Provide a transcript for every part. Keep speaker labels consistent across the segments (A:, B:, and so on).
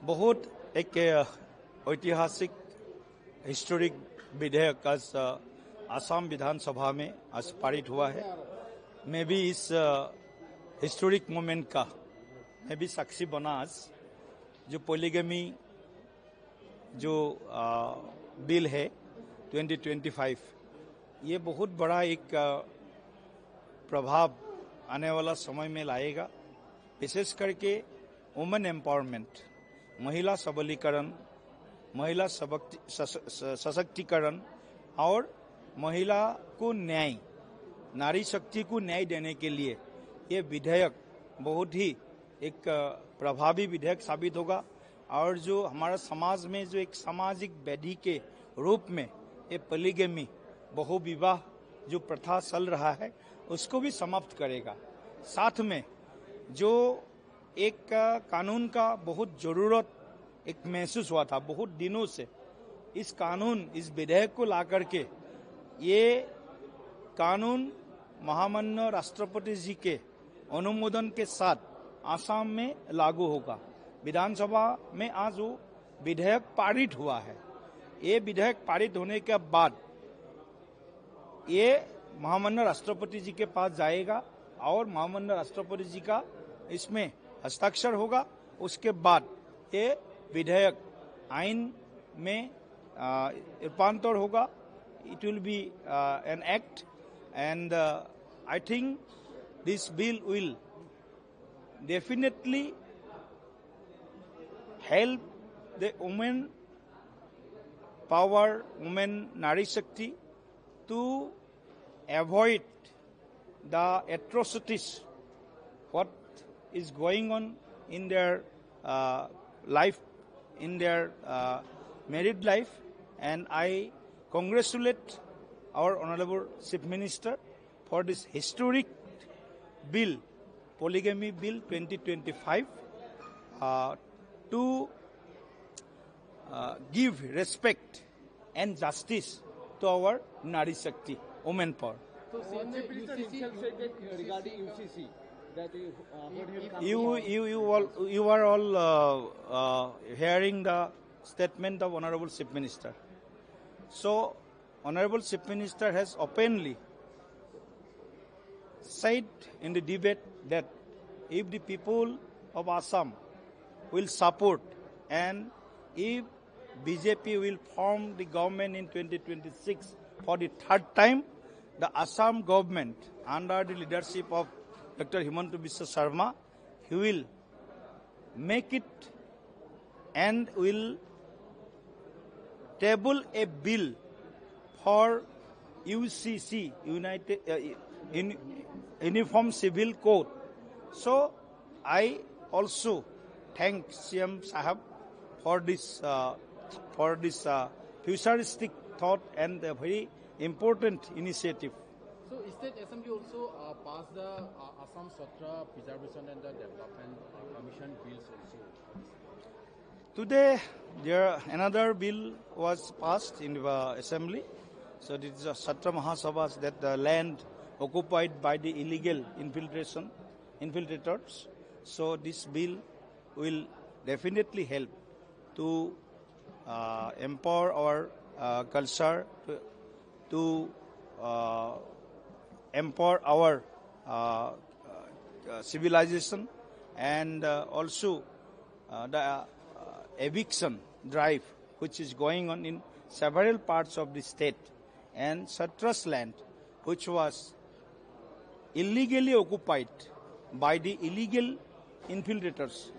A: बहुत एक ऐतिहासिक हिस्टोरिक विधेयक आज आसाम विधानसभा में आज पारित हुआ है। मैं भी इस हिस्टोरिक मोमेंट का मैं भी साक्षी बना आज। जो पॉलीगैमी जो बिल है 2025, ये बहुत बड़ा एक प्रभाव आने वाला समय में लाएगा। विशेष करके वुमेन एम्पावरमेंट, महिला सबलीकरण, महिला सशक्तिकरण और महिला को न्याय, नारी शक्ति को न्याय देने के लिए ये विधेयक बहुत ही एक प्रभावी विधेयक साबित होगा। और जो हमारा समाज में जो एक सामाजिक व्याधि के रूप में ये पॉलीगैमी, बहुविवाह जो प्रथा चल रहा है, उसको भी समाप्त करेगा। साथ में जो एक कानून का बहुत जरूरत एक महसूस हुआ था बहुत दिनों से, इस कानून, इस विधेयक को ला करके ये कानून महामाननीय राष्ट्रपति जी के अनुमोदन के साथ आसाम में लागू होगा। विधानसभा में आज वो विधेयक पारित हुआ है। ये विधेयक पारित होने के बाद ये महामाननीय राष्ट्रपति जी के पास जाएगा और महामाननीय राष्ट्रपति जी का इसमें हस्ताक्षर होगा। उसके बाद ये विधेयक आइन में रूपांतर होगा। It will be an act and I think this bill will definitely help the women power, women Nari Shakti to avoid the atrocities what is going on in their life, in their married life. And I congratulate our Honorable Chief Minister for this historic bill, Polygamy Bill 2025, to give respect and justice to our Nari Shakti, women power.
B: So, UCC regarding UCC, that
A: you are all hearing the statement of Honorable Chief Minister. So, Honorable Chief Minister has openly said in the debate that if the people of Assam will support and if BJP will form the government in 2026 for the third time, the Assam government under the leadership of Dr. Himanta Biswa Sarma, he will make it and will table a bill for UCC, Uniform Civil Code. So I also thank CM Sahab for this futuristic thought and a very important initiative.
B: So State Assembly also passed the Assam Satra Preservation and the Development Commission bills also.
A: Today, another bill was passed in the Assembly. So this is a Satra Mahasabhas, that the land occupied by the illegal infiltrators. So this bill will definitely help to empower our culture, to empower our civilization, and also the eviction drive which is going on in several parts of the state, and Satra's land which was illegally occupied by the illegal infiltrators,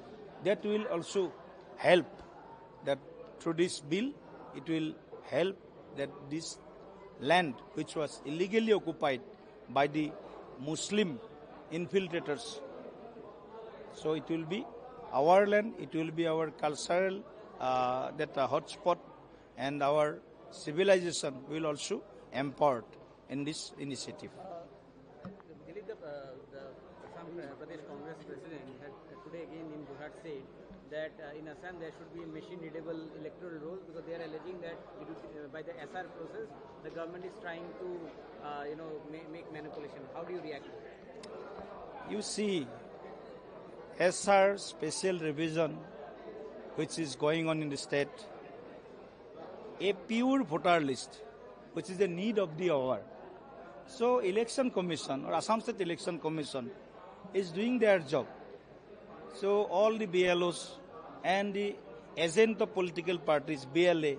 A: that will also help, that through this bill it will help that this land which was illegally occupied by the Muslim infiltrators, so it will be our land, it will be our cultural hotspot, and our civilization will also empowered in this initiative.
C: The Assam Pradesh Congress President had today again in Gujarat said that in Assam there should be machine-readable electoral rolls, because they are alleging that by the SR process the government is trying to make manipulation. How do you react to that?
A: You see, SR special revision which is going on in the state, a pure voter list, which is the need of the hour. So Election Commission or Assam State Election Commission is doing their job. So all the BLOs and the agent of political parties, BLA,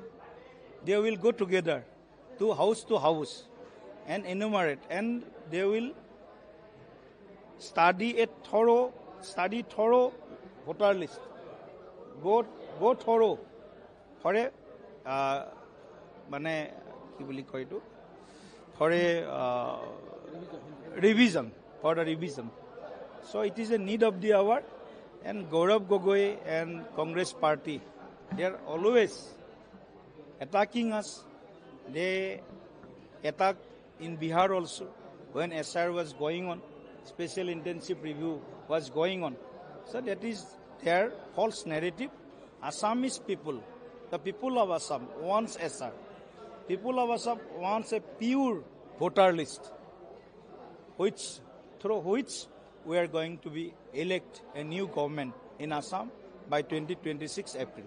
A: they will go together to house and enumerate, and they will study thorough voter list. Go thorough for a revision. So it is a need of the hour, and Gaurav Gogoi and Congress party, they are always attacking us. They attacked in Bihar also when SR was going on, special intensive review was going on. So that is their false narrative. Assamese people, the people of Assam wants SR. People of Assam wants a pure voter list, through which we are going to be elect a new government in Assam by 2026 April.